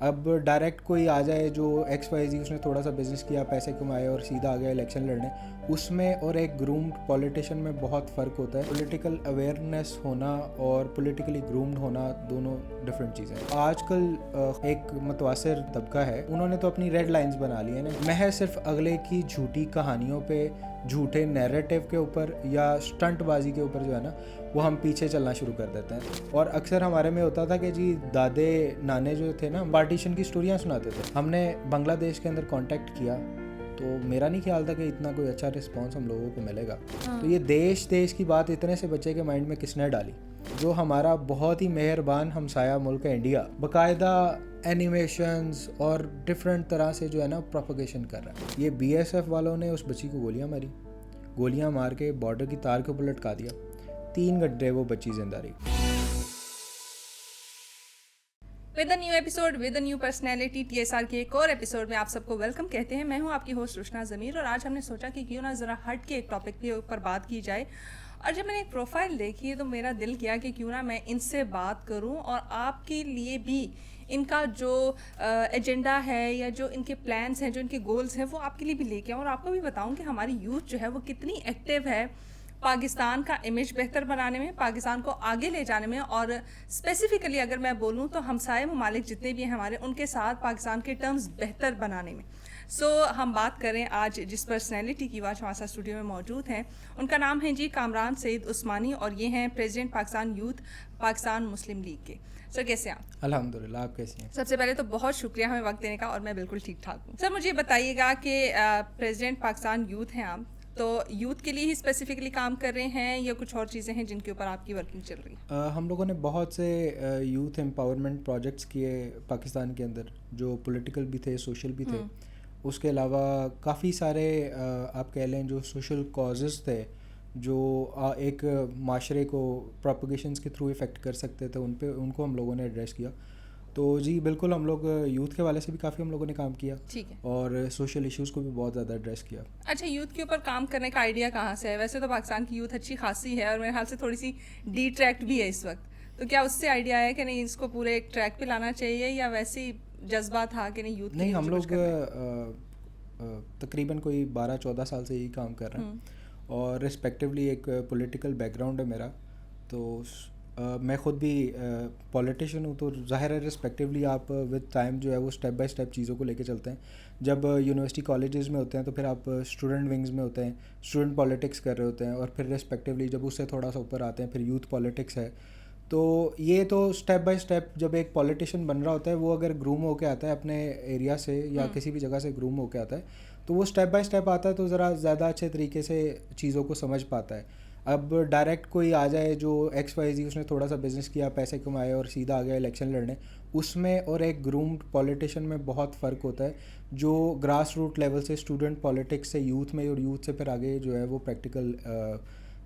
अब डायरेक्ट कोई आ जाए जो XYZ उसने थोड़ा सा बिजनेस किया, पैसे कमाए और सीधा आ गया इलेक्शन लड़ने, उसमें और एक ग्रूम्ड पॉलिटिशियन में बहुत फ़र्क होता है। पॉलिटिकल अवेयरनेस होना और पॉलिटिकली ग्रूम्ड होना दोनों डिफरेंट चीज़ें हैं। आजकल एक मुतवासिर तबका है, उन्होंने तो अपनी रेड लाइंस बना ली है ना, महज सिर्फ अगले की झूठी कहानियों पे, झूठे नैरेटिव के ऊपर या स्टंटबाजी के ऊपर जो है ना, वो हम पीछे चलना शुरू कर देते हैं। और अक्सर हमारे में होता था कि जी दादे नाने जो थे ना, पार्टीशन की स्टोरियाँ सुनाते थे। हमने बांग्लादेश के अंदर कांटेक्ट किया तो मेरा नहीं ख्याल था कि इतना कोई अच्छा रिस्पांस हम लोगों को मिलेगा। तो ये देश की बात इतने से बच्चे के माइंड में किसने डाली? जो हमारा बहुत ही मेहरबान हमसाया मुल्क है इंडिया, बाकायदा एनिमेशंस और डिफरेंट तरह से जो है ना प्रोपगेशन कर रहा है। ये BSF वालों ने उस बच्ची को गोलियां मार के बॉर्डर की तार के ऊपर लटका दिया। 3 घंटे वो बच्ची जिंदा रही। With new episode with new personality TSR के एक और एपिसोड में आप सबको वेलकम कहते हैं। मैं हूं आपकी होस्ट रुशना ज़मीर और आज हमने सोचा कि क्यों ना ज़रा हट के एक टॉपिक के ऊपर बात की जाए। और जब मैंने एक प्रोफाइल देखी तो मेरा दिल किया कि क्यों ना मैं इनसे बात करूं और आपके लिए भी इनका जो एजेंडा है या जो इनके प्लान्स हैं, जो इनके गोल्स हैं, वो आपके लिए भी लेके आऊँ और आपको भी बताऊँ कि हमारी यूथ जो है वो कितनी एक्टिव है पाकिस्तान का इमेज बेहतर बनाने में, पाकिस्तान को आगे ले जाने में। और स्पेसिफिकली अगर मैं बोलूँ तो हमसाये ममालिक जितने भी हैं हमारे, उनके साथ पाकिस्तान के टर्म्स बेहतर बनाने में। हम बात करें आज जिस पर्सनैलिटी की आज हमारे साथ स्टूडियो में मौजूद हैं, उनका नाम है जी कामरान सईद उस्मानी और ये हैं president Pakistan youth Pakistan Muslim league के। सर कैसे हैं आप? अल्हम्दुलिल्लाह, आप कैसी हैं? सबसे पहले तो बहुत शुक्रिया हमें वक्त देने का और मैं बिल्कुल ठीक ठाक हूँ। सर मुझे बताइएगा कि प्रेसिडेंट पाकिस्तान यूथ हैं आप, तो यूथ के लिए ही स्पेसिफिकली काम कर रहे हैं या कुछ और चीज़ें हैं जिनके ऊपर आपकी वर्किंग चल रही है? हम लोगों ने बहुत से यूथ एम्पावरमेंट प्रोजेक्ट्स किए पाकिस्तान के अंदर, जो पॉलिटिकल भी थे, सोशल भी थे। उसके अलावा काफ़ी सारे आप कह लें जो सोशल कॉजेज़ थे जो एक माशरे को प्रोपगेशंस के थ्रू इफ़ेक्ट कर सकते थे, उनको हम लोगों ने एड्रेस किया। तो जी बिल्कुल, हम लोग यूथ के वाले से भी काफ़ी हम लोगों ने काम किया। ठीक है। और सोशल इश्यूज़ को भी बहुत ज़्यादा एड्रेस किया। अच्छा, यूथ के ऊपर काम करने का आइडिया कहाँ से है? वैसे तो पाकिस्तान की यूथ अच्छी खासी है और मेरे ख्याल से थोड़ी सी डिट्रैक्ट भी है इस वक्त, तो क्या उससे आइडिया है कि नहीं इसको पूरे एक ट्रैक पे लाना चाहिए या वैसे ही जज्बा था कि नहीं यूथ के नहीं, लिए हम मुझे कुछ लोग करना है? तकरीबन कोई 12-14 साल से यही काम कर रहे हैं और रिस्पेक्टिवली एक पॉलिटिकल बैकग्राउंड है मेरा। तो मैं ख़ुद भी पॉलिटिशियन हूँ, तो ज़ाहिर है रिस्पेक्टिवली आप विद टाइम जो है वो स्टेप बाय स्टेप चीज़ों को लेके चलते हैं। जब यूनिवर्सिटी कॉलेजेस में होते हैं तो फिर आप स्टूडेंट विंग्स में होते हैं, स्टूडेंट पॉलिटिक्स कर रहे होते हैं, और फिर रिस्पेक्टिवली जब उससे थोड़ा सा ऊपर आते हैं फिर यूथ पॉलिटिक्स है। तो ये तो स्टेप बाय स्टेप जब एक पॉलिटिशियन बन रहा होता है, वो अगर ग्रूम होके आता है अपने एरिया से या किसी भी जगह से ग्रूम होके आता है, तो वो स्टेप बाय स्टेप आता है तो ज़रा ज़्यादा अच्छे तरीके से चीज़ों को समझ पाता है। अब डायरेक्ट कोई आ जाए जो XYZ उसने थोड़ा सा बिजनेस किया, पैसे कमाए और सीधा आ गया इलेक्शन लड़ने, उसमें और एक ग्रूम्ड पॉलिटिशियन में बहुत फ़र्क होता है। जो ग्रास रूट लेवल से स्टूडेंट पॉलिटिक्स से यूथ में और यूथ से फिर आगे जो है वो प्रैक्टिकल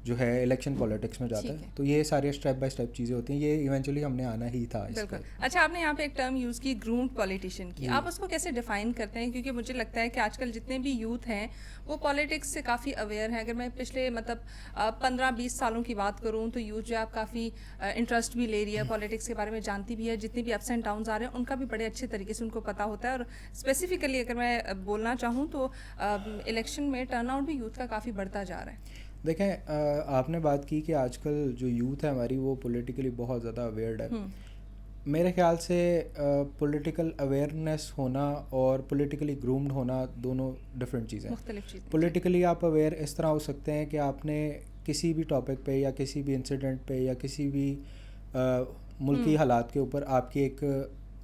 जो है इलेक्शन पॉलिटिक्स में जाता है। तो ये सारे स्टेप बाय स्टेप चीज़ें होती हैं, ये इवेंचुअली हमने आना ही था इस पर। अच्छा, आपने यहाँ पे एक टर्म यूज़ की ग्रूम्ड पॉलिटिशियन की, आप उसको कैसे डिफाइन करते हैं? क्योंकि मुझे लगता है कि आजकल जितने भी यूथ हैं वो पॉलिटिक्स से काफ़ी अवेयर हैं। अगर मैं पिछले 15-20 सालों की बात करूँ तो यूथ जो है आप काफ़ी इंटरेस्ट भी ले रही है, पॉलिटिक्स के बारे में जानती भी है, जितने भी अप्स एंड डाउन्स आ रहे हैं उनका भी बड़े अच्छे तरीके से उनको पता होता है। और स्पेसिफिकली अगर मैं बोलना चाहूँ तो इलेक्शन में टर्नआउट भी यूथ का काफ़ी बढ़ता जा रहा है। देखें, आपने बात की कि आजकल जो यूथ है हमारी वो पॉलिटिकली बहुत ज़्यादा अवेयर्ड है। मेरे ख्याल से पॉलिटिकल अवेयरनेस होना और पॉलिटिकली ग्रूम्ड होना दोनों डिफरेंट चीज़ें हैं। मुख्तलिफ चीज़ें। पॉलिटिकली आप अवेयर इस तरह हो सकते हैं कि आपने किसी भी टॉपिक पे या किसी भी इंसिडेंट पे या किसी भी मुल्की हालात के ऊपर आपकी एक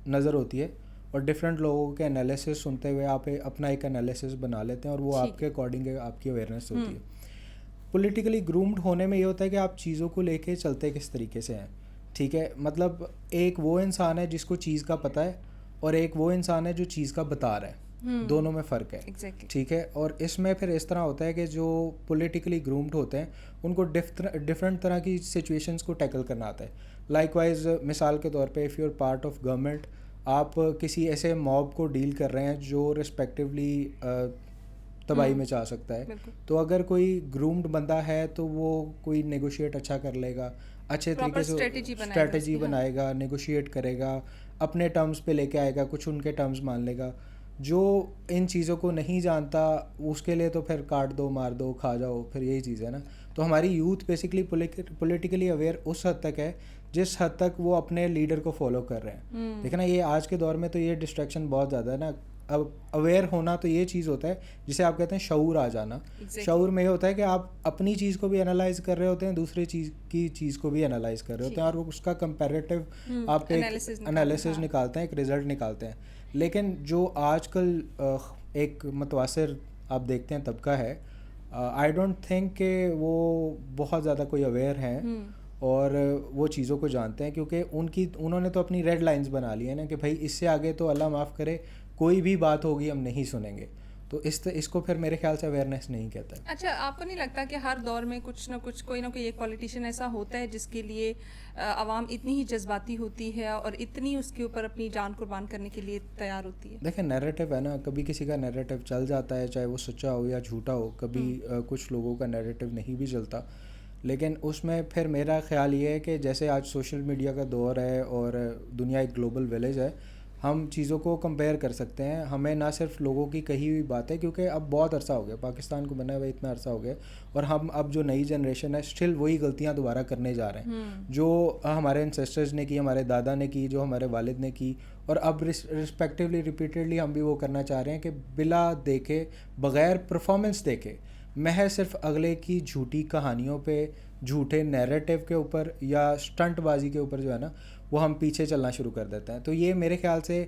नज़र होती है और डिफरेंट लोगों के एनालिसिस सुनते हुए आप अपना एक एनालिसिस बना लेते हैं और वो आपके अकॉर्डिंग आपकी अवेयरनेस होती है। पॉलिटिकली ग्रूम्ड होने में ये होता है कि आप चीज़ों को लेके चलते किस तरीके से हैं। ठीक है, मतलब एक वो इंसान है जिसको चीज़ का पता है और एक वो इंसान है जो चीज़ का बता रहा है। दोनों में फ़र्क है। Exactly. ठीक है, और इसमें फिर इस तरह होता है कि जो पॉलिटिकली ग्रूम्ड होते हैं उनको डिफरेंट तरह की सिचुएशंस को टैकल करना आता है। लाइकवाइज मिसाल के तौर पे if you are part of government, आप किसी ऐसे मॉब को डील कर रहे हैं जो रिस्पेक्टिवली तबाही में जा सकता है, तो अगर कोई ग्रूम्ड बंदा है तो वो कोई नेगोशिएट अच्छा कर लेगा, अच्छे Proper तरीके से strategy बनाएगा स्ट्रेटजी उसकी, हाँ। बनाएगा, नेगोशिएट करेगा, अपने टर्म्स पे लेके आएगा, कुछ उनके टर्म्स मान लेगा। जो इन चीज़ों को नहीं जानता उसके लिए तो फिर काट दो, मार दो, खा जाओ, फिर यही चीज़ है ना। तो हमारी यूथ बेसिकली पॉलिटिकली अवेयर उस हद तक है जिस हद तक वो अपने लीडर को फॉलो कर रहे हैं। देखना ये आज के दौर में तो ये डिस्ट्रैक्शन बहुत ज़्यादा है ना। अब अवेयर होना तो ये चीज़ होता है जिसे आप कहते हैं शऊर आ जाना। Exactly. शऊर में ये होता है कि आप अपनी चीज़ को भी एनालाइज कर रहे होते हैं, दूसरी चीज़ की चीज़ को भी एनालाइज कर रहे होते हैं, और वो उसका कंपैरेटिव आप एक एनालिसिस हाँ। निकालते हैं, एक रिजल्ट निकालते हैं। लेकिन जो आजकल एक मुतवासर आप देखते हैं तबका है, आई डोंट थिंक कि वो बहुत ज़्यादा कोई अवेयर हैं और वो चीज़ों को जानते हैं, क्योंकि उन्होंने तो अपनी रेड लाइंस बना ली है ना कि भाई इससे आगे तो अल्लाह माफ़ करे कोई भी बात होगी हम नहीं सुनेंगे। तो इसको फिर मेरे ख्याल से अवेयरनेस नहीं कहता है। अच्छा, आपको नहीं लगता कि हर दौर में कुछ ना कुछ कोई ना कोई एक पॉलिटिशियन ऐसा होता है जिसके लिए आवाम इतनी ही जज्बाती होती है और इतनी उसके ऊपर अपनी जान कुर्बान करने के लिए तैयार होती है? देखिए नैरेटिव है ना, कभी किसी का नैरेटिव चल जाता है, चाहे वो सच्चा हो या झूठा हो। कभी कुछ लोगों का नैरेटिव नहीं भी चलता, लेकिन उसमें फिर मेरा ख्याल ये है कि जैसे आज सोशल मीडिया का दौर है और दुनिया एक ग्लोबल विलेज है, हम चीज़ों को कंपेयर कर सकते हैं। हमें ना सिर्फ लोगों की कही हुई बात है, क्योंकि अब बहुत अरसा हो गया पाकिस्तान को बना हुआ, इतना अरसा हो गया, और हम अब जो नई जनरेशन है स्टिल वही गलतियां दोबारा करने जा रहे हैं जो हमारे एंसेस्टर्स ने की, हमारे दादा ने की, जो हमारे वालिद ने की, और अब रिस्पेक्टिवली रिपीटेडली हम भी वो करना चाह रहे हैं कि बिला देखे, बग़ैर परफॉर्मेंस देखे, महज सिर्फ अगले की झूठी कहानियों पे, झूठे नैरेटिव के ऊपर या स्टंटबाजी के ऊपर जो है ना, वो हम पीछे चलना शुरू कर देते हैं। तो ये मेरे ख़्याल से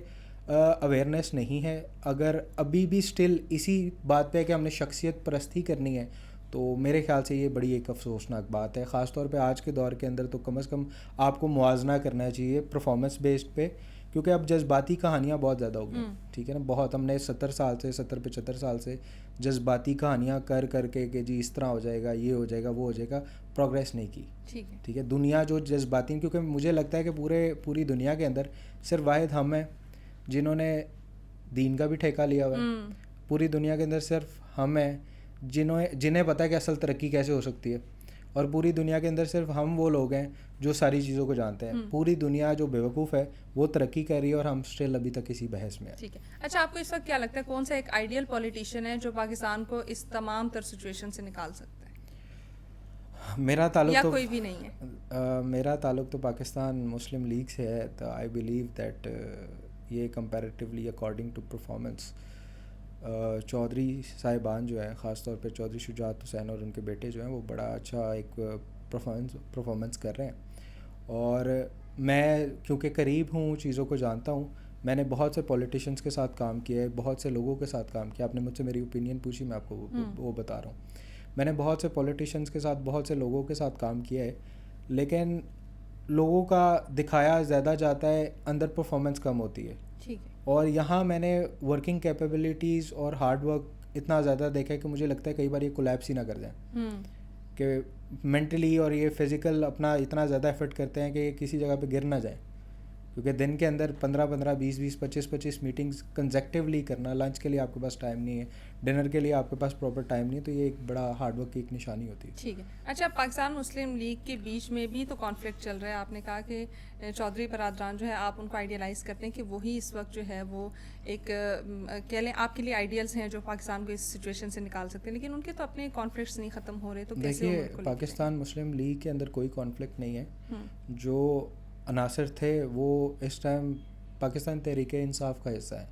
अवेयरनेस नहीं है। अगर अभी भी स्टिल इसी बात पे है कि हमने शख्सियत परस्ती करनी है, तो मेरे ख़्याल से ये बड़ी एक अफसोसनाक बात है। ख़ास तौर पे आज के दौर के अंदर तो कम से कम आपको मुआजना करना चाहिए परफॉर्मेंस बेस्ड पे, क्योंकि अब जज्बाती कहानियाँ बहुत ज़्यादा हो गई, ठीक है ना। बहुत हमने 70-75 साल से जज्बाती कहानियाँ कर करके कि जी इस तरह हो जाएगा, ये हो जाएगा, वो हो जाएगा, प्रोग्रेस नहीं की। ठीक है, दुनिया जो जज्बाती, क्योंकि मुझे लगता है कि पूरी दुनिया के अंदर सिर्फ वाहिद हम हैं जिन्होंने दीन का भी ठेका लिया हुआ है। पूरी दुनिया के अंदर सिर्फ हम हैं जिन्हें पता है कि असल तरक्की कैसे हो सकती है, और पूरी दुनिया के अंदर सिर्फ हम वो लोग हैं जो सारी चीज़ों को जानते हैं। पूरी दुनिया जो बेवकूफ़ है वो तरक्की कर रही है और हम स्टिल अभी तक इसी बहस में हैं। ठीक है। अच्छा, आपको इस वक्त क्या लगता है कौन सा एक आइडियल पॉलिटिशियन है जो पाकिस्तान को इस तमाम तर सिचुएशन से निकाल सकता है? मेरा ताल्लुक या तो कोई भी नहीं है? मेरा ताल्लुक तो पाकिस्तान मुस्लिम लीग से है। तो आई बिलीव दैट ये comparatively according to performance Chaudhry साहिबान जो है, ख़ास तौर पे चौधरी शुजात हुसैन और उनके बेटे जो हैं, वो बड़ा अच्छा एक परफॉर्मेंस कर रहे हैं। और मैं क्योंकि करीब हूँ, चीज़ों को जानता हूँ, मैंने बहुत से पॉलिटिशियंस के साथ काम किया है, बहुत से लोगों के साथ काम किया। आपने मुझसे मेरी ओपिनियन पूछी, मैं आपको वो बता रहा हूँ। मैंने बहुत से पॉलिटिशियंस के साथ, बहुत से लोगों के साथ काम किया है, लेकिन लोगों का दिखाया ज़्यादा जाता है, अंदर परफॉर्मेंस कम होती है। ठीक है। और यहाँ मैंने वर्किंग कैपेबिलिटीज़ और हार्ड वर्क इतना ज़्यादा देखा है कि मुझे लगता है कई बार ये कोलैप्स ही ना कर जाए, कि मेंटली और ये फिज़िकल अपना इतना ज़्यादा एफर्ट करते हैं कि ये किसी जगह पे गिर ना जाए। क्योंकि दिन के अंदर 15-15, 20-20, 25-25 मीटिंग्स कंसेक्टिवली करना, लंच के लिए आपके पास टाइम नहीं है, डिनर के लिए आपके पास प्रॉपर टाइम नहीं है, तो ये एक बड़ा हार्डवर्क की एक निशानी होती है। ठीक है। अच्छा, पाकिस्तान मुस्लिम लीग के बीच में भी तो कॉन्फ्लिक्ट चल रहा है। आपने कहा कि चौधरी बरादरान जो है, आप उनको आइडियलाइज़ करते हैं कि वही इस वक्त जो है वो एक कह लें आपके लिए आइडियल्स हैं जो पाकिस्तान को इस सिचुएशन से निकाल सकते हैं, लेकिन उनके तो अपने कॉन्फ्लिक्ट्स नहीं ख़त्म हो रहे, तो कैसे? देखिए, पाकिस्तान मुस्लिम लीग के अंदर कोई कॉन्फ्लिक्ट नहीं है। जो अनासर थे वो इस टाइम पाकिस्तान तहरीक इंसाफ का हिस्सा है।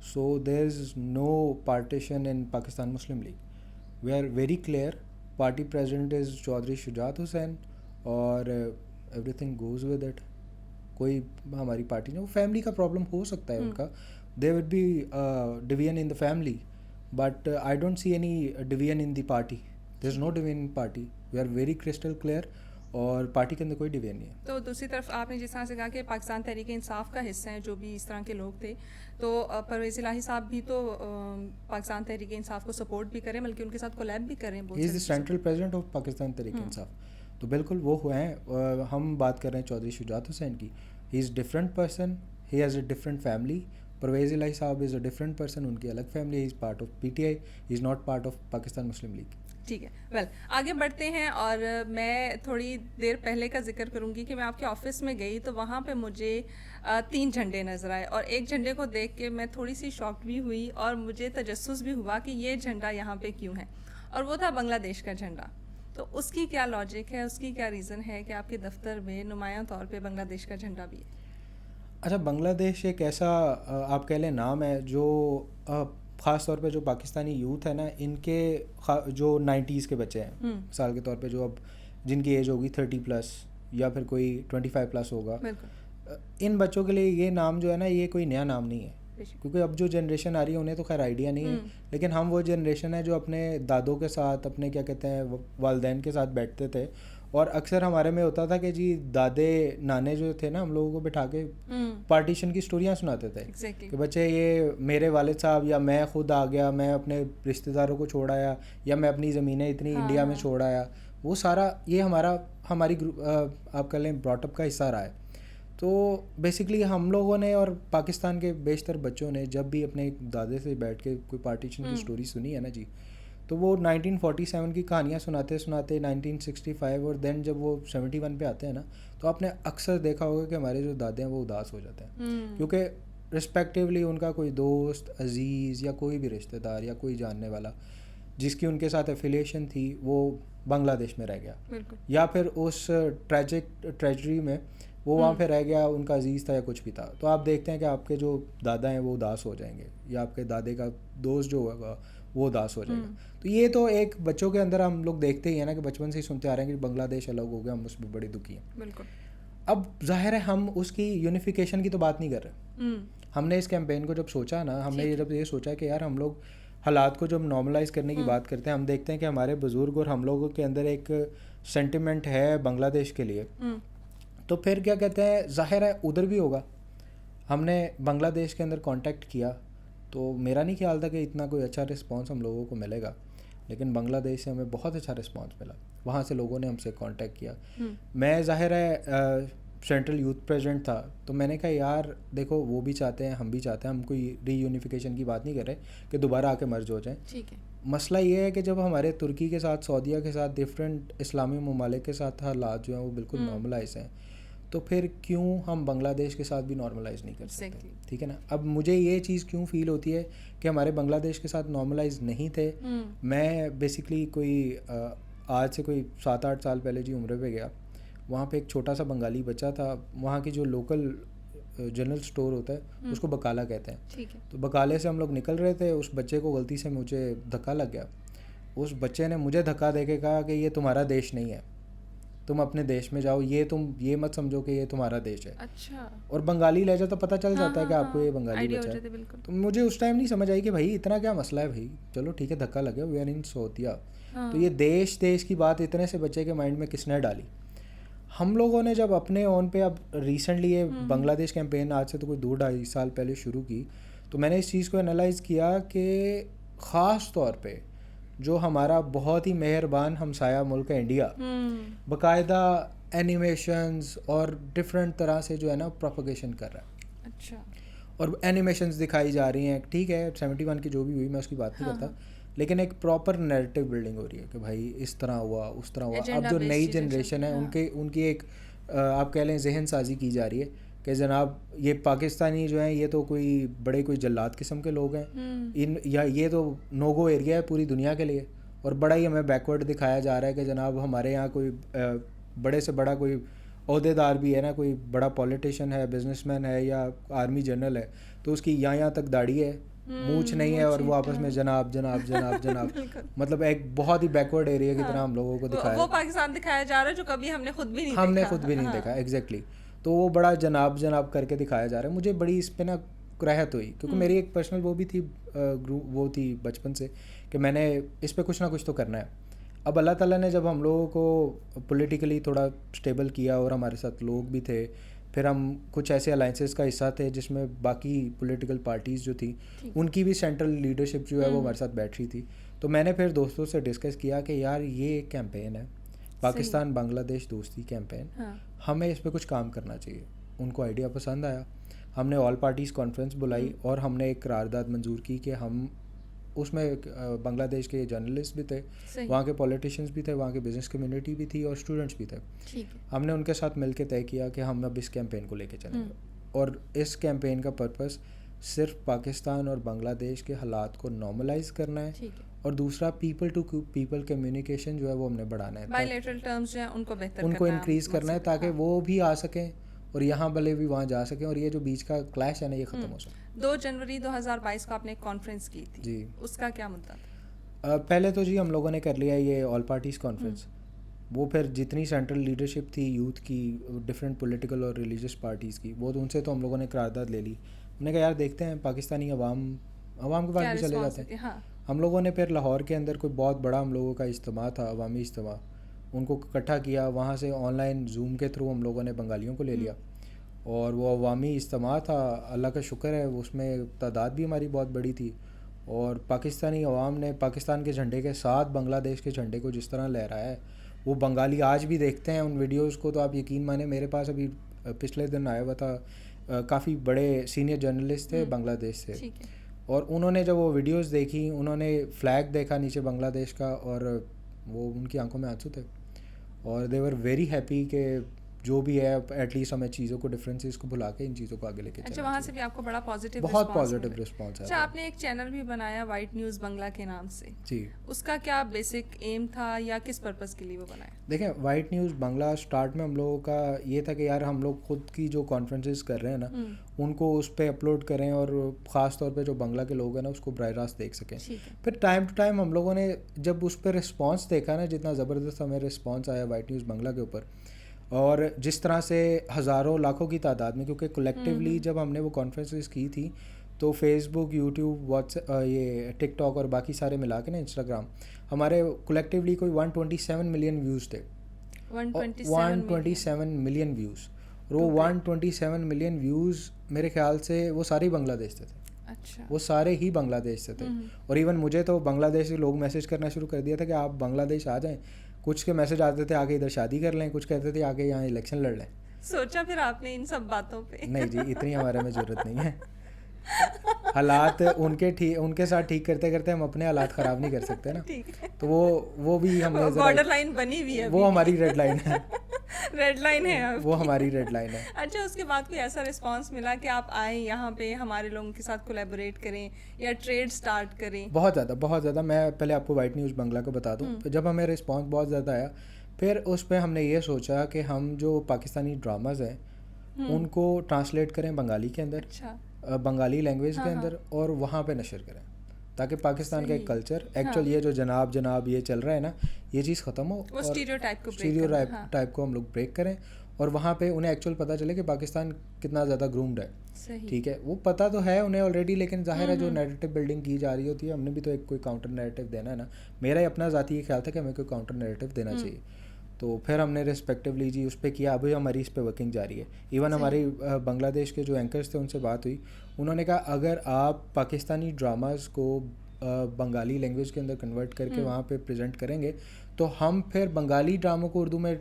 So there is no partition in Pakistan Muslim League. We are very clear. Party president is Chaudhry Shujaat Hussain और एवरीथिंग गोज़ विद इट। कोई हमारी पार्टी नहीं, वो फैमिली का प्रॉब्लम हो सकता है उनका, there would be division in the family, but I don't see any division in the party. There is no division in party. We are very crystal clear, और पार्टी के अंदर कोई डिवीजन नहीं है। तो दूसरी तरफ आपने जिस तरह से कहा कि पाकिस्तान तहरीक इंसाफ का हिस्सा है जो भी इस तरह के लोग थे, तो परवेज़ इलाही साहब भी तो पाकिस्तान तहरीक इंसाफ को सपोर्ट भी करें, बल्कि उनके साथ कोलैब भी करें। He is the central president of Pakistan Tehreek Insaf, तो बिल्कुल वो हुए हैं। हम बात कर रहे हैं चौधरी शुजात हुसैन की। He is different person, he has a different family. Pervez Elahi साहब इज़ अ डिफरेंट पर्सन, उनकी अलग family. He is part of PTI, he is not part of Pakistan Muslim League. ठीक है। वेल, आगे बढ़ते हैं और मैं थोड़ी देर पहले का जिक्र करूंगी कि मैं आपके ऑफिस में गई तो वहाँ पे मुझे 3 झंडे नज़र आए और एक झंडे को देख के मैं थोड़ी सी शॉक्ड भी हुई और मुझे तजस्सुस भी हुआ कि ये झंडा यहाँ पे क्यों है, और वो था बांग्लादेश का झंडा। तो उसकी क्या लॉजिक है, उसकी क्या रीज़न है कि आपके दफ्तर में नुमायां तौर पे बांग्लादेश का झंडा भी है? अच्छा, बांग्लादेश एक ऐसा आप कह लें नाम है जो ख़ास तौर पे जो पाकिस्तानी यूथ है ना, इनके जो 90s के बच्चे हैं साल के तौर पे, जो अब जिनकी एज होगी 30+ या फिर कोई 25+ होगा, बिल्कुल। इन बच्चों के लिए ये नाम जो है ना, ये कोई नया नाम नहीं है, बेशक। क्योंकि अब जो जनरेशन आ रही है उन्हें तो खैर आइडिया नहीं है, लेकिन हम वो जनरेशन है जो अपने दादों के साथ, अपने क्या कहते हैं वालदैन के साथ बैठते थे, और अक्सर हमारे में होता था कि जी दादे नाने जो थे ना, हम लोगों को बिठा के पार्टीशन की स्टोरियाँ सुनाते थे Exactly. कि बच्चे ये मेरे वालिद साहब या मैं खुद आ गया, मैं अपने रिश्तेदारों को छोड़ आया, या मैं अपनी ज़मीनें इतनी इंडिया में छोड़ आया, वो सारा ये हमारी आप कह लें ब्रॉटअप का हिस्सा रहा है। तो बेसिकली हम लोगों ने और पाकिस्तान के बेशतर बच्चों ने जब भी अपने दादे से बैठ के कोई पार्टीशन की स्टोरी सुनी है ना जी, तो वो 1947 की कहानियाँ सुनाते सुनाते 1965 और देन जब वो 71 पे आते हैं ना, तो आपने अक्सर देखा होगा कि हमारे जो दादे हैं वो उदास हो जाते हैं, क्योंकि रिस्पेक्टिवली उनका कोई दोस्त, अजीज़ या कोई भी रिश्तेदार या कोई जानने वाला जिसकी उनके साथ एफिलिएशन थी वो बांग्लादेश में रह गया, या फिर उस ट्रेजरी में वो वहाँ पे रह गया, उनका अजीज़ था या कुछ भी था। तो आप देखते हैं कि आपके जो दादा हैं वो उदास हो जाएंगे, या आपके दादे का दोस्त जो होगा वो उदास हो जाएगा। तो ये तो एक बच्चों के अंदर हम लोग देखते ही हैं ना, कि बचपन से ही सुनते आ रहे हैं कि बांग्लादेश अलग हो गया, हम उसमें बड़े दुखी हैं। बिल्कुल। अब जाहिर है हम उसकी यूनिफिकेशन की तो बात नहीं कर रहे। हमने इस कैंपेन को जब सोचा ना, हमने जब ये सोचा कि यार हम लोग हालात को जब नॉर्मलाइज करने की बात करते हैं, हम देखते हैं कि हमारे बुज़ुर्ग और हम लोगों के अंदर एक सेंटिमेंट है बांग्लादेश के लिए, तो फिर क्या कहते हैं, जाहिर है उधर भी होगा। हमने बांग्लादेश के अंदर कांटेक्ट किया, तो मेरा नहीं ख्याल था कि इतना कोई अच्छा रिस्पांस हम लोगों को मिलेगा, लेकिन बांग्लादेश से हमें बहुत अच्छा रिस्पांस मिला। वहाँ से लोगों ने हमसे कांटेक्ट किया। मैं जाहिर है सेंट्रल यूथ प्रेसिडेंट था, तो मैंने कहा यार देखो वो भी चाहते हैं, हम भी चाहते हैं, हम कोई रीयूनिफिकेशन की बात नहीं कर रहे कि दोबारा आके मर्ज हो जाएं। ठीक है। मसला ये है कि जब हमारे तुर्की के साथ, सऊदीया के साथ, डिफरेंट इस्लामी ममालिक के साथ हालात जो हैं वो बिल्कुल नॉर्मलाइज हैं, तो फिर क्यों हम बांग्लादेश के साथ भी नॉर्मलाइज नहीं कर सकते? ठीक है ना। अब मुझे ये चीज़ क्यों फील होती है कि हमारे बांग्लादेश के साथ नॉर्मलाइज नहीं थे। मैं बेसिकली कोई आज से कोई 7-8 साल पहले जी उम्र पे गया, वहाँ पे एक छोटा सा बंगाली बच्चा था, वहाँ की जो लोकल जनरल स्टोर होता है उसको बकाला कहते हैं। ठीक है। तो बकाले से हम लोग निकल रहे थे, उस बच्चे को गलती से मुझे धक्का लग गया। उस बच्चे ने मुझे धक्का दे के कहा कि ये तुम्हारा देश नहीं है, तुम अपने देश में जाओ, तुम ये मत समझो कि ये तुम्हारा देश है। अच्छा। और बंगाली लहजा तो पता चल जाता है कि आपको ये बंगाली बच्चा है। तो मुझे उस टाइम नहीं समझ आई कि भाई इतना क्या मसला है भाई, चलो ठीक है धक्का लग गया, वी आर इन सऊदीया। तो ये देश की बात इतने से बच्चे के माइंड में किसने डाली? हम लोगों ने जब अपने ऑन पे अब रिसेंटली ये बांग्लादेश कैंपेन आज से तो कोई 2-2.5 साल पहले शुरू की, तो मैंने इस चीज़ को एनालाइज़ किया कि ख़ास तौर पे जो हमारा बहुत ही मेहरबान हमसाया मुल्क है इंडिया, बाकायदा एनिमेशंस और डिफरेंट तरह से जो है ना प्रोपगेशन कर रहा है। अच्छा। और एनिमेशंस दिखाई जा रही हैं, ठीक है 71 की जो भी हुई मैं उसकी बात नहीं करता, लेकिन एक प्रॉपर नैरेटिव बिल्डिंग हो रही है कि भाई इस तरह हुआ, उस तरह हुआ। अब जो नई जनरेशन है उनकी एक आप कह लें जहन साजी की जा रही है कि जनाब ये पाकिस्तानी जो हैं ये तो कोई जल्लाद किस्म के लोग हैं, ये तो नोगो एरिया है पूरी दुनिया के लिए, और बड़ा ही हमें बैकवर्ड दिखाया जा रहा है कि जनाब हमारे यहाँ कोई बड़े से बड़ा कोई ओहदेदार भी है ना, कोई बड़ा पॉलिटिशियन है, बिजनेसमैन है या आर्मी जनरल है, तो उसकी यहाँ तक दाढ़ी है, मूछ नहीं है, और वो आपस में जनाब जनाब जनाब जनाब मतलब एक बहुत ही बैकवर्ड एरिया की तरह हम लोगों को दिखाया, वो पाकिस्तान दिखाया जा रहा है जो कभी हमने खुद भी नहीं देखा। एग्जैक्टली। तो वो बड़ा जनाब जनाब करके दिखाया जा रहा है। मुझे बड़ी इस पे ना कराहत हुई, क्योंकि मेरी एक पर्सनल वो भी थी वो थी बचपन से कि मैंने इस पे कुछ ना कुछ तो करना है। अब अल्लाह ताला ने जब हम लोगों को पॉलिटिकली थोड़ा स्टेबल किया और हमारे साथ लोग भी थे, फिर हम कुछ ऐसे अलाइंसेस का हिस्सा थे जिसमें बाकी पॉलिटिकल पार्टीज़ जो थी उनकी भी सेंट्रल लीडरशिप जो है वो हमारे साथ बैठ रही थी। तो मैंने फिर दोस्तों से डिस्कस किया कि यार ये एक कैंपेन है, पाकिस्तान बांग्लादेश दोस्ती कैंपेन, हमें इस पर कुछ काम करना चाहिए। उनको आइडिया पसंद आया, हमने ऑल पार्टीज़ कॉन्फ्रेंस बुलाई और हमने एक करारदाद मंजूर की कि हम उसमें बांग्लादेश के जर्नलिस्ट भी थे, सही। वहाँ के पॉलिटिशियंस भी थे, वहाँ की बिजनेस कम्युनिटी भी थी और स्टूडेंट्स भी थे। ठीक है। हमने उनके साथ मिलकर तय किया कि हम अब इस कैंपेन को लेके चलेंगे और इस कैंपेन का पर्पस सिर्फ पाकिस्तान और बांग्लादेश के हालात को नॉर्मलाइज करना है ठीक है। और दूसरा पीपल टू पीपल कम्युनिकेशन जो है वो हमने बढ़ाना है, बायलैटरल टर्म्स जो है उनको बेहतर उनको करना इंक्रीज़ करना है मकसद। ताकि हाँ। वो भी आ सकें और यहाँ वाले भी वहाँ जा सकें और ये जो बीच का क्लैश है ना ये ख़त्म हो सके। 2 जनवरी 2022 को आपने एक कॉन्फ्रेंस की थी जी। उसका क्या मुद्दा था? पहले तो जी हम लोगों ने कर लिया ये ऑल पार्टीज़ कॉन्फ्रेंस, वो फिर जितनी सेंट्रल लीडरशिप थी यूथ की, डिफरेंट पॉलिटिकल और रिलीजियस पार्टीज़ की, वो तो उनसे तो हम लोगों ने करारदाद ले ली। हमने कहा यार देखते हैं पाकिस्तानी अवाम के पास क्या भी चले response जाते हैं। होती है? हाँ। हम लोगों ने फिर लाहौर के अंदर कोई बहुत बड़ा हम लोगों का इज्तिमा था, अवामी इज्तिमा, उनको इकट्ठा किया, वहाँ से ऑनलाइन जूम के थ्रू हम लोगों ने बंगालियों को ले लिया और वो अवामी इज्तिमा था। अल्लाह का शुक्र है उसमें तादाद भी हमारी बहुत बड़ी थी और पाकिस्तानी अवाम ने पाकिस्तान के झंडे के साथ बांग्लादेश के झंडे को जिस तरह लहराया है, वो बंगाली आज भी देखते हैं उन वीडियोज़ को, तो आप यकीन माने मेरे पास अभी पिछले दिन आया हुआ था, काफ़ी बड़े सीनियर जर्नलिस्ट थे बांग्लादेश से, ठीक है। और उन्होंने जब वो वीडियोस देखी, उन्होंने फ्लैग देखा नीचे बांग्लादेश का और वो उनकी आंखों में आंसू थे और दे वर वेरी हैप्पी कि जो भी है एटलीस्ट हमें चीज़ों को, डिफरेंसेस को भुला के इन चीज़ों को आगे लेके अच्छा, चलना वहाँ से चाहिए। भी आपको बड़ा पॉजिटिव बहुत पॉजिटिव रिस्पॉन्स है। अच्छा, आपने एक चैनल भी बनाया वाइट न्यूज़ बंगला के नाम से, जी उसका क्या बेसिक एम था या किस पर्पस के लिए वो बनाया? देखें, वाइट न्यूज़ बंगला स्टार्ट में हम लोगों का ये था कि यार हम लोग खुद की जो कॉन्फ्रेंसेस कर रहे हैं ना उनको उस पर अपलोड करें और ख़ास तौर पे जो बंगला के लोग हैं ना उसको बराह रास्त देख सकें। ठीक है। फिर टाइम टू टाइम हम लोगों ने जब उस पर रिस्पॉन्स देखा ना, जितना ज़बरदस्त हमें रिस्पॉन्स आया वाइट न्यूज़ बंगला के ऊपर और जिस तरह से हज़ारों लाखों की तादाद में, क्योंकि कलेक्टिवली जब हमने वो कॉन्फ्रेंसेस की थी तो फेसबुक, यूट्यूब, व्हाट्सएप, ये टिकटॉक और बाकी सारे मिला के ना इंस्टाग्राम, हमारे कलेक्टिवली कोई 127 मिलियन व्यूज़ थे। 127 मिलियन व्यूज़ और वो 127 मिलियन व्यूज़ मेरे ख्याल से वो सारे ही बांग्लादेश से थे। अच्छा। वो सारे ही बांग्लादेश से थे और इवन मुझे तो बांग्लादेश से लोग मैसेज करना शुरू कर दिया था कि आप बांग्लादेश आ जाएं। कुछ के मैसेज आते थे आके इधर शादी कर लें, कुछ कहते थे आके यहाँ इलेक्शन लड़ लें। सोचा फिर आपने इन सब बातों पे? नहीं जी, इतनी हमारे में ज़रूरत नहीं है। हालात उनके साथ ठीक करते करते हम अपने हालात ख़राब नहीं कर सकते ना। ठीक है। तो वो भी हमने बॉर्डर लाइन बनी हुई है, वो हमारी रेड लाइन है। रेड लाइन है आपकी। वो हमारी रेड लाइन है। अच्छा, उसके बाद कोई ऐसा रिस्पांस मिला कि आप आए यहाँ पे हमारे लोगों के साथ कोलैबोरेट करें या ट्रेड स्टार्ट करें? बहुत ज़्यादा। मैं पहले आपको वाइट न्यूज़ बंगला को बता दूँ, तो जब हमें रिस्पांस बहुत ज़्यादा आया फिर उस पर हमने ये सोचा कि हम जो पाकिस्तानी ड्रामाज हैं उनको ट्रांसलेट करें बंगाली के अंदर, अच्छा। बंगाली लैंग्वेज के अंदर और वहाँ पे नशर करें ताकि पाकिस्तान का एक कल्चर एक्चुअल ये जो जनाब ये चल रहा है ना, ये चीज़ ख़त्म हो वो और स्टीरियोटाइप को हम लोग ब्रेक करें और वहाँ पे उन्हें एक्चुअल पता चले कि पाकिस्तान कितना ज़्यादा ग्रूम्ड है। सही। ठीक है, वो पता तो है उन्हें ऑलरेडी, लेकिन जाहिर है जो नैरेटिव बिल्डिंग की जा रही होती है हमने भी तो एक कोई काउंटर नैरेटिव देना है ना। मेरा ही अपना ज़ाती ये ख्याल था कि हमें कोई काउंटर नैरेटिव देना चाहिए, तो फिर हमने रिस्पेक्टिवली जी उस पर किया। अभी हमारी इस पर वर्किंग जारी है। इवन हमारी बांग्लादेश के जो एंकर्स थे उनसे बात हुई, उन्होंने कहा अगर आप पाकिस्तानी ड्रामाज को बंगाली लैंग्वेज के अंदर कन्वर्ट करके वहाँ पे प्रेजेंट करेंगे तो हम फिर बंगाली ड्रामों को उर्दू में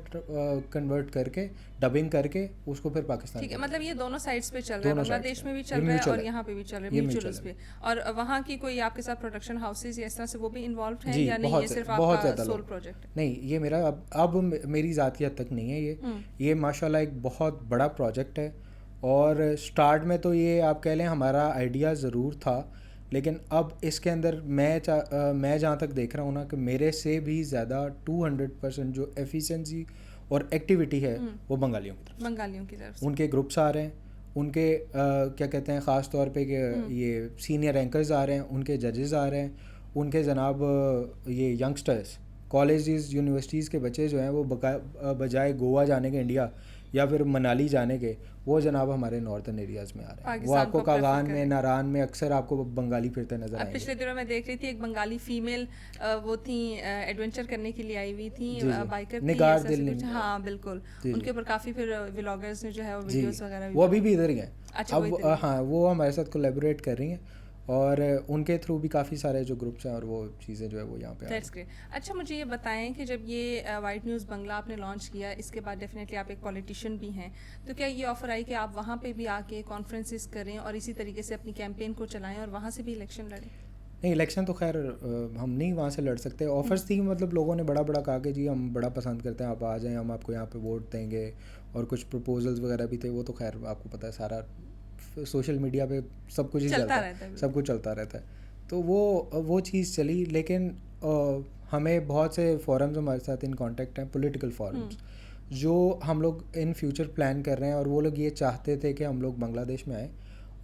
कन्वर्ट करके डबिंग करके उसको फिर पाकिस्तान। ठीक है, मतलब ये दोनों साइड्स पे चल रहा है, बांग्लादेश में भी चल रहा है और यहाँ पे भी चल रहा है, म्यूचुअल उस पे। और वहाँ की कोई आपके साथ प्रोडक्शन हाउसेज या इस तरह से वो भी इन्वॉल्व हैं या नहीं? ये सिर्फ आपका सोल प्रोजेक्ट? नहीं, ये मेरा अब मेरी ज़ात की हद तक नहीं है। ये माशाल्लाह एक बहुत बड़ा प्रोजेक्ट है और स्टार्ट में तो ये आप कह लें हमारा आइडिया ज़रूर था, लेकिन अब इसके अंदर मैं जहाँ तक देख रहा हूँ ना कि मेरे से भी ज़्यादा 200% जो एफिशिएंसी और एक्टिविटी है वो बंगालियों की तरफ से। उनके ग्रुप्स आ रहे हैं, उनके क्या कहते हैं ख़ास तौर पे कि ये सीनियर एंकर्स आ रहे हैं, उनके जजेस आ रहे हैं, उनके जनाब ये यंगस्टर्स कॉलेजेस यूनिवर्सिटीज़ के बच्चे जो हैं वो बजाय गोवा जाने के इंडिया या फिर मनाली जाने के वो जनाब हमारे नॉर्थन एरियाज़ में आ रहे हैं। वो आपको कागान में, नारान में अक्सर आपको बंगाली फिरते नजर आएंगे। पिछले दिनों मैं देख रही थी एक बंगाली फीमेल वो थी एडवेंचर करने के लिए आई हुई थी, बाइकर थी। हाँ बिल्कुल, उनके ऊपर काफ़ी फिर व्लॉगर्स ने जो है वो वीडियोस वगैरह, वो अभी भी इधर ही हैं। अच्छा, अब हाँ वो हमारे साथ कोलैबोरेट कर रही हैं और उनके थ्रू भी काफ़ी सारे जो ग्रुप्स हैं और वो चीज़ें जो है वो यहाँ पे दैट्स ग्रेट। अच्छा, मुझे ये बताएं कि जब ये वाइट न्यूज़ बंगला आपने लॉन्च किया, इसके बाद डेफिनेटली आप एक पॉलिटिशियन भी हैं, तो क्या ये ऑफर आई कि आप वहाँ पे भी आके कॉन्फ्रेंसेस करें और इसी तरीके से अपनी कैंपेन को चलाएं और वहाँ से भी इलेक्शन लड़ें? नहीं, इलेक्शन तो खैर हम नहीं वहाँ से लड़ सकते। ऑफर्स थी, मतलब लोगों ने बड़ा बड़ा कहा कि जी हम बड़ा पसंद करते हैं, आप आ जाएं, हम आपको यहाँ पे वोट देंगे, और कुछ प्रपोजल्स वगैरह भी थे। वो तो खैर आपको पता है, सारा सोशल मीडिया पे सब कुछ ही चलता रहता है, है। सब कुछ चलता रहता है। तो वो चीज़ चली, लेकिन हमें बहुत से फोरम्स हमारे साथ इन कांटेक्ट हैं, पॉलिटिकल फोरम्स, जो हम लोग इन फ्यूचर प्लान कर रहे हैं, और वो लोग ये चाहते थे कि हम लोग बांग्लादेश में आएँ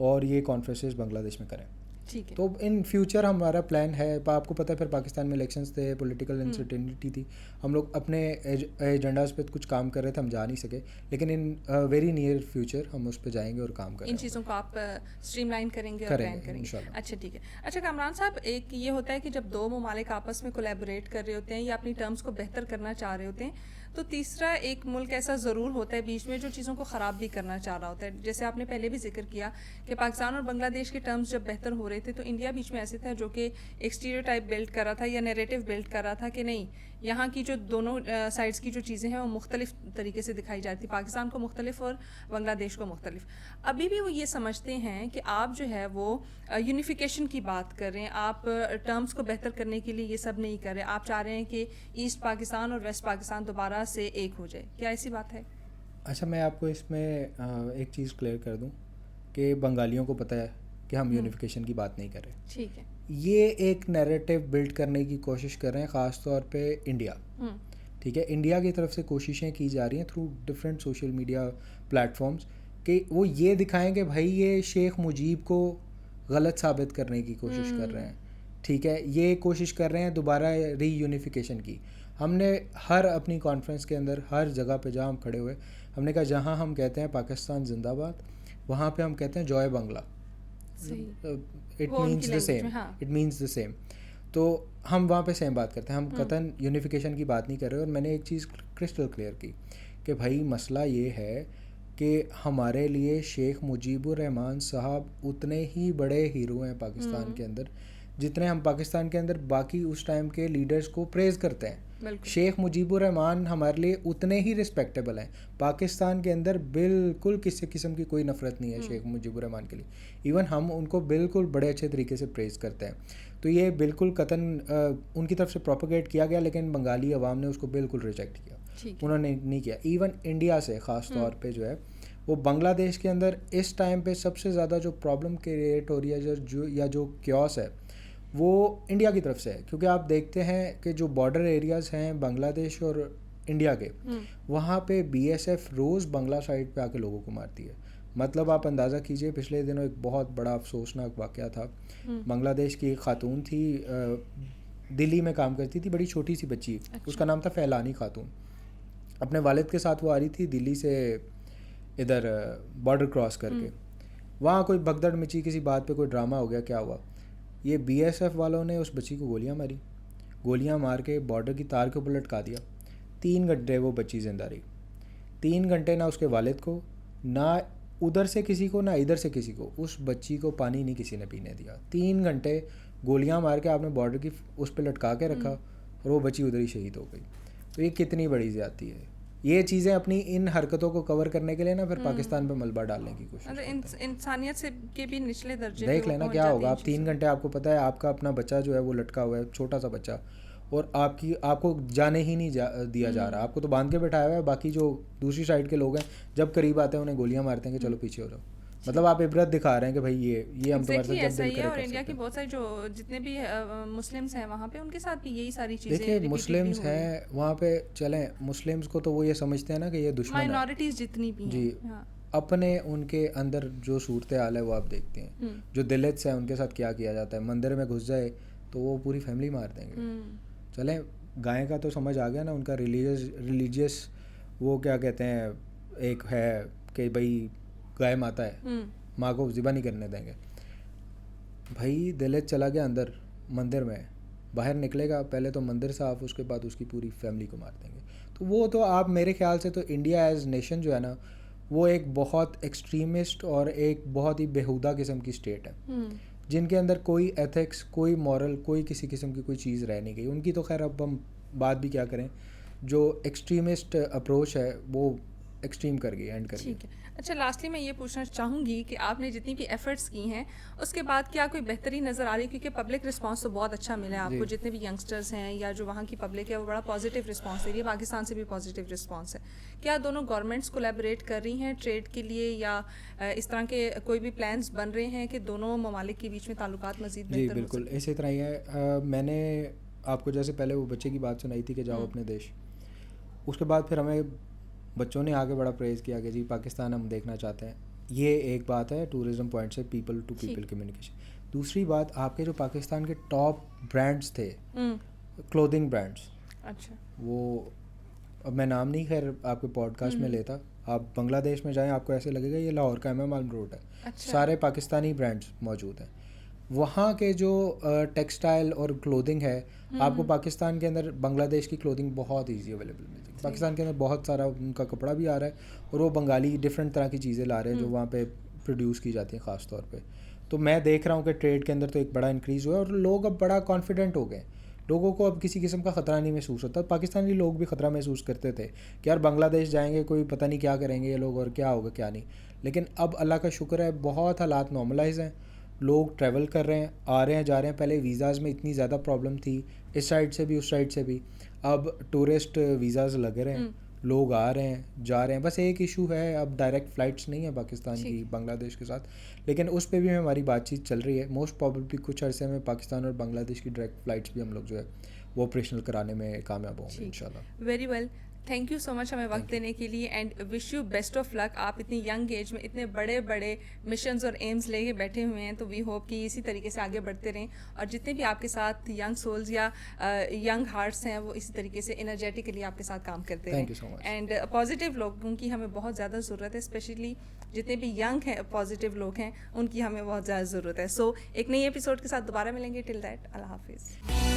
और ये कॉन्फ्रेंसेस बांग्लादेश में करें। ठीक है। तो इन फ्यूचर हमारा प्लान है। आपको पता है फिर पाकिस्तान में इलेक्शंस थे, पॉलिटिकल अनसर्टेनिटी थी, हम लोग अपने एजेंडाज पे कुछ काम कर रहे थे, हम जा नहीं सके, लेकिन इन वेरी नियर फ्यूचर हम उस पर जाएंगे और काम करेंगे। इन चीज़ों को आप स्ट्रीमलाइन करेंगे और प्लान करेंगे इंशाल्लाह। अच्छा, ठीक है। अच्छा कामरान साहब, एक ये होता है कि जब दो ममालिक आपस में कोलैबोरेट कर रहे होते हैं या अपनी टर्म्स को बेहतर करना चाह रहे होते हैं, तो तीसरा एक मुल्क ऐसा ज़रूर होता है बीच में जो चीज़ों को ख़राब भी करना चाह रहा होता है। जैसे आपने पहले भी जिक्र किया कि पाकिस्तान और बांग्लादेश के टर्म्स जब बेहतर हो रहे थे तो इंडिया बीच में ऐसे था जो कि एक स्टीरियोटाइप बिल्ड कर रहा था या नैरेटिव बिल्ड कर रहा था कि नहीं, यहाँ की जो दोनों साइड्स की जो चीज़ें हैं वो मुख्तलिफ तरीके से दिखाई जाती, पाकिस्तान को मुख्तलिफ और बांग्लादेश को मुख्तलिफ। अभी भी वो ये समझते हैं कि आप जो है वो यूनिफिकेशन की बात कर रहे हैं, आप टर्म्स को बेहतर करने के लिए ये सब नहीं कर रहे, आप चाह रहे हैं कि ईस्ट पाकिस्तान और वेस्ट पाकिस्तान दोबारा से एक हो जाए, क्या ऐसी बात है? अच्छा, मैं आपको इसमें एक चीज़ क्लियर कर दूं कि बंगालियों को पता है कि हम यूनिफिकेशन की बात नहीं कर रहे। ठीक है। ये एक नैरेटिव बिल्ड करने की कोशिश कर रहे हैं, ख़ास तौर पे इंडिया। ठीक है, इंडिया की तरफ से कोशिशें की जा रही हैं through different social media platforms कि वो ये दिखाएं कि भाई ये शेख मुजीब को गलत साबित करने की कोशिश कर रहे हैं। ठीक है, ये कोशिश कर रहे हैं दोबारा रीयूनिफिकेशन की। हमने हर अपनी कॉन्फ्रेंस के अंदर हर जगह पे जहाँ हम खड़े हुए, हमने कहा जहाँ हम कहते हैं पाकिस्तान जिंदाबाद, वहाँ पे हम कहते हैं Joy Bangla. It means the same, it means the same. तो हम वहाँ पे सेम बात करते हैं, हम कतन यूनिफिकेशन की बात नहीं कर रहे। और मैंने एक चीज़ क्रिस्टल क्लियर की कि भाई मसला ये है कि हमारे लिए शेख मुजीबुर रहमान साहब उतने ही बड़े हीरो हैं पाकिस्तान के अंदर जितने हम पाकिस्तान के अंदर बाकी उस टाइम के लीडर्स को प्रेज करते हैं। शेख मुजीबुर रहमान हमारे लिए उतने ही रिस्पेक्टेबल हैं। पाकिस्तान के अंदर बिल्कुल किसी किस्म की कोई नफरत नहीं है शेख मुजीबुर रहमान के लिए। इवन हम उनको बिल्कुल बड़े अच्छे तरीके से प्रेज करते हैं। तो ये बिल्कुल कतन उनकी तरफ से प्रोपोगेट किया गया, लेकिन बंगाली अवाम ने उसको बिल्कुल रिजेक्ट किया, उन्होंने नहीं किया। इवन इंडिया से ख़ास तौर पे जो है वो बांग्लादेश के अंदर इस टाइम पे सबसे ज़्यादा जो प्रॉब्लम क्रिएट हो रही है जो क्योस है वो इंडिया की तरफ से है। क्योंकि आप देखते हैं कि जो बॉर्डर एरियाज़ हैं बांग्लादेश और इंडिया के, वहाँ पे बीएसएफ रोज़ बांग्ला साइड पे आके लोगों को मारती है। मतलब आप अंदाज़ा कीजिए, पिछले दिनों एक बहुत बड़ा अफसोसनाक वाक़या था। बांग्लादेश की एक खातून थी, दिल्ली में काम करती थी, बड़ी छोटी सी बच्ची। अच्छा। उसका नाम था फैलानी खातून। अपने वालिद के साथ वो आ रही थी दिल्ली से इधर बॉर्डर क्रॉस करके। वहाँ कोई भगदड़ मची, किसी बात पे कोई ड्रामा हो गया, क्या हुआ, ये बीएसएफ वालों ने उस बच्ची को गोलियां मारी, गोलियां मार के बॉर्डर की तार के ऊपर लटका दिया। 3 घंटे वो बच्ची जिंदा रही। 3 घंटे ना उसके वालिद को, ना उधर से किसी को, ना इधर से किसी को, उस बच्ची को पानी नहीं किसी ने पीने दिया। 3 घंटे गोलियां मार के आपने बॉर्डर की उस पर लटका के रखा और वो बच्ची उधर ही शहीद हो गई। तो ये कितनी बड़ी ज़्यादती है। ये चीज़ें अपनी इन हरकतों को कवर करने के लिए ना फिर पाकिस्तान पे मलबा डालने की कोशिश, इंसानियत से के भी निचले दर्जे देख लेना क्या होगा। आप 3 घंटे, आपको पता है आपका अपना बच्चा जो है वो लटका हुआ है, छोटा सा बच्चा, और आपको जाने ही नहीं दिया जा रहा। आपको तो बांध के बैठाया हुआ है, बाकी जो दूसरी साइड के लोग हैं जब करीब आते हैं उन्हें गोलियां मारते हैं कि चलो पीछे हो जाओ। मतलब आप इबरत दिखा रहे हैं कि भाई ये हम तुम्हारे साथ जब दिल करे। और इंडिया की बहुत सारी जो जितने भी मुस्लिम्स हैं वहाँ पे, उनके साथ भी यही सारी चीज़ें देखिए, मुस्लिम्स हैं वहाँ पे, चलें मुस्लिम्स को तो वो ये समझते हैं ना कि ये दुश्मन है, माइनॉरिटीज़ जितनी भी जी। अपने उनके अंदर जो सूरत हाल है वो आप देखते हैं। जो दलित्स हैं उनके साथ क्या किया जाता है। मंदिर में घुस जाए तो वो पूरी फैमिली मार देंगे। चलें, गाय का तो समझ आ गया ना, उनका रिलीजियस वो क्या कहते हैं, एक है कि भाई गाय माता है, माँ को ज़िबा नहीं करने देंगे। भाई दलित चला गया अंदर मंदिर में, बाहर निकलेगा पहले तो मंदिर साफ, उसके बाद उसकी पूरी फैमिली को मार देंगे। तो वो तो आप मेरे ख्याल से तो इंडिया एज नेशन जो है ना वो एक बहुत एक्सट्रीमिस्ट और एक बहुत ही बेहुदा किस्म की स्टेट है, जिनके अंदर कोई एथिक्स, कोई मॉरल, कोई किसी किस्म की कोई चीज़ रह नहीं गई। उनकी तो खैर अब हम बात भी क्या करें। जो एक्सट्रीमिस्ट अप्रोच है वो एक्सट्रीम कर गई, एंड कर गई। ठीक है। अच्छा, लास्टली मैं ये पूछना चाहूँगी कि आपने जितनी भी एफर्ट्स की हैं उसके बाद क्या कोई बेहतरी नज़र आ रही है? क्योंकि पब्लिक रिस्पांस तो बहुत अच्छा मिला है आपको, जी। जितने भी यंगस्टर्स हैं या जो वहाँ की पब्लिक है वो बड़ा पॉजिटिव रिस्पांस दे रही है, पाकिस्तान से भी पॉजिटिव रिस्पांस है। क्या दोनों गवर्नमेंट्स कोलैबोरेट कर रही हैं ट्रेड के लिए, या इस तरह के कोई भी प्लान्स बन रहे हैं कि दोनों ममालिक के बीच में ताल्लुकात मज़ीद जी बेहतर हो बिल्कुल, सकें? इसी तरह ही है। मैंने आपको जैसे पहले वो बच्चे की बात सुनाई थी कि जाओ अपने देश, उसके बाद फिर हमें बच्चों ने आगे बड़ा प्रेज़ किया कि जी पाकिस्तान हम देखना चाहते हैं। ये एक बात है टूरिज़म पॉइंट से, पीपल टू पीपल कम्युनिकेशन। दूसरी बात, आपके जो पाकिस्तान के टॉप ब्रांड्स थे, क्लोथिंग ब्रांड्स, अच्छा। वो अब मैं नाम नहीं खैर आपके पॉडकास्ट में लेता, आप बांग्लादेश में जाएं आपको ऐसे लगेगा ये लाहौर का एमएम रोड है। अच्छा। सारे पाकिस्तानी ब्रांड्स मौजूद हैं वहाँ के। जो टेक्सटाइल और क्लोथिंग है, आपको पाकिस्तान के अंदर बांग्लादेश की क्लोथिंग बहुत इजी अवेलेबल मिलती है। पाकिस्तान के अंदर बहुत सारा उनका कपड़ा भी आ रहा है और वो बंगाली डिफरेंट तरह की चीज़ें ला रहे हैं जो वहाँ पे प्रोड्यूस की जाती हैं ख़ास तौर पे। तो मैं देख रहा हूँ कि ट्रेड के अंदर तो एक बड़ा इंक्रीज़ हुआ है और लोग अब बड़ा कॉन्फिडेंट हो गए। लोगों को अब किसी किस्म का ख़तरा नहीं महसूस होता। पाकिस्तानी लोग भी ख़तरा महसूस करते थे कि यार बांग्लादेश जाएंगे, कोई पता नहीं क्या करेंगे ये लोग और क्या होगा क्या नहीं। लेकिन अब अल्लाह का शुक्र है बहुत हालात नॉर्मलाइज हैं, लोग ट्रैवल कर रहे हैं, आ रहे हैं जा रहे हैं। पहले वीज़ाज़ में इतनी ज़्यादा प्रॉब्लम थी, इस साइड से भी उस साइड से भी। अब टूरिस्ट वीज़ाज़ लग रहे हैं, लोग आ रहे हैं जा रहे हैं। बस एक इशू है, अब डायरेक्ट फ़्लाइट्स नहीं है पाकिस्तान की बांग्लादेश के साथ, लेकिन उस पे भी हमारी बातचीत चल रही है। मोस्ट प्रॉबेबली कुछ अरसे में पाकिस्तान और बांग्लादेश की डायरेक्ट फ़्लाइट्स भी हम लोग जो है वो ऑपरेशनल कराने में कामयाब होंगे इंशाल्लाह। Very well, thank you so much हमें वक्त देने के लिए, and wish you best of luck. आप इतनी यंग एज में इतने बड़े बड़े मिशंस और एम्स लेके बैठे हुए हैं, तो वी होप कि इसी तरीके से आगे बढ़ते रहें और जितने भी आपके साथ यंग सोल्स या यंग हार्ट्स हैं वो इसी तरीके से एनर्जेटिकली आपके साथ काम करते रहें। Thank you so much. And positive लोगों की हमें बहुत ज़्यादा ज़रूरत है, स्पेशली जितने भी यंग हैं पॉजिटिव लोग हैं उनकी हमें बहुत ज़्यादा ज़रूरत है। सो एक नई एपिसोड के साथ दोबारा मिलेंगे। टिल दैट, अल्लाह हाफिज़।